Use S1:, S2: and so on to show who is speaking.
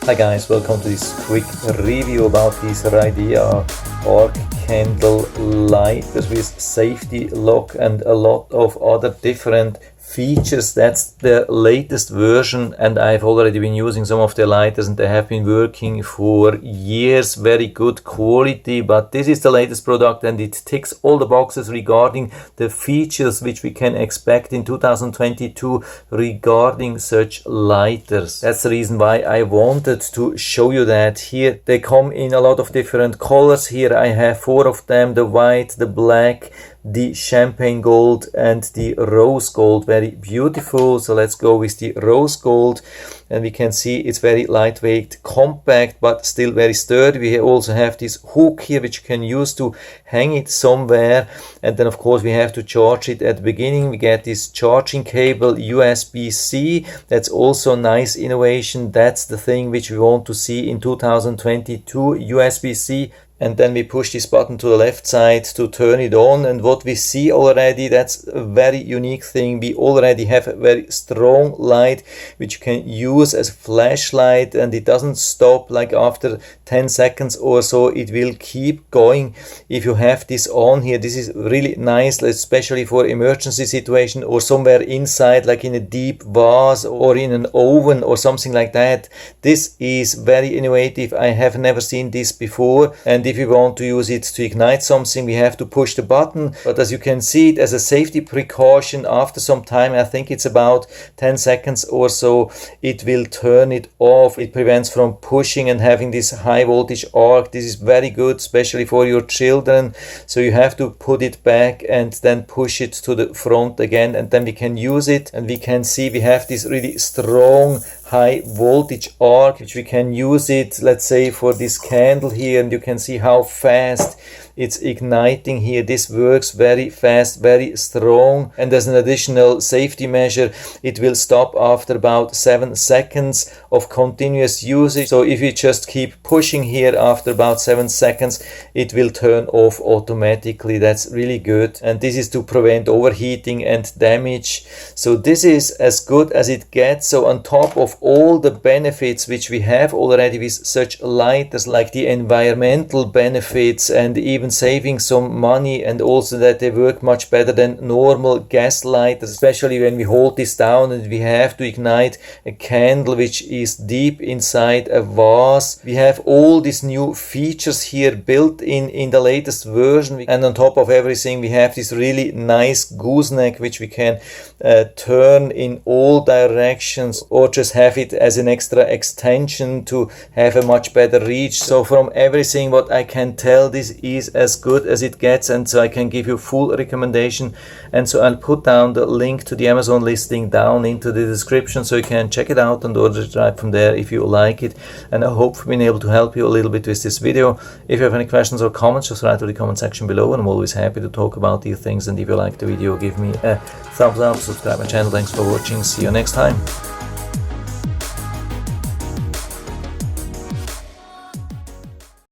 S1: Hi guys, welcome to this quick review about this Reidea arc candle lighters with safety lock and a lot of other different features. That's the latest version, and I've already been using some of the lighters and they have been working for years. Very good quality, but this is the latest product and it ticks all the boxes regarding the features which we can expect in 2022 regarding such lighters. That's the reason why I wanted to show you that. Here they come in a lot of different colors. Here I have 4 of them: the white, the black, the champagne gold and the rose gold. Very beautiful. So let's go with the rose gold, and we can see it's very lightweight, compact, but still very sturdy. We also have this hook here which you can use to hang it somewhere, and then of course we have to charge it at the beginning. We get this charging cable USB-C. That's also a nice innovation. That's the thing which we want to see in 2022, USB-C. And then we push this button to the left side to turn it on, and what we see already, that's a very unique thing. We already have a very strong light which you can use as a flashlight, and it doesn't stop like after 10 seconds or so. It will keep going if you have this on here. This is really nice, especially for emergency situation or somewhere inside, like in a deep vase or in an oven or something like that. This is very innovative. I have never seen this before, and if we want to use it to ignite something, we have to push the button. But as you can see, it as a safety precaution, after some time, I think it's about 10 seconds or so, it will turn it off. It prevents from pushing and having this high voltage arc. This is very good, especially for your children. So you have to put it back and then push it to the front again, and then we can use it. And we can see we have this really strong high voltage arc which we can use it, let's say, for this candle here, and you can see how fast it's igniting here. This works very fast, very strong, and as an additional safety measure, it will stop after about 7 seconds of continuous usage. So if you just keep pushing here, after about 7 seconds it will turn off automatically. That's really good, and this is to prevent overheating and damage. So this is as good as it gets. So on top of all the benefits which we have already with such lighters, like the environmental benefits and even saving some money, and also that they work much better than normal gas lighters, especially when we hold this down and we have to ignite a candle which is deep inside a vase. We have all these new features here built in the latest version, and on top of everything we have this really nice gooseneck which we can turn in all directions, or just have it as an extra extension to have a much better reach. So from everything what I can tell, this is as good as it gets, and so I can give you full recommendation. And so I'll put down the link to the Amazon listing down into the description, so you can check it out and order it right from there if you like it. And I hope I've been able to help you a little bit with this video. If you have any questions or comments, just write to the comment section below, and I'm always happy to talk about these things. And if you like the video, give me a thumbs up, subscribe my channel. Thanks for watching. See you next time.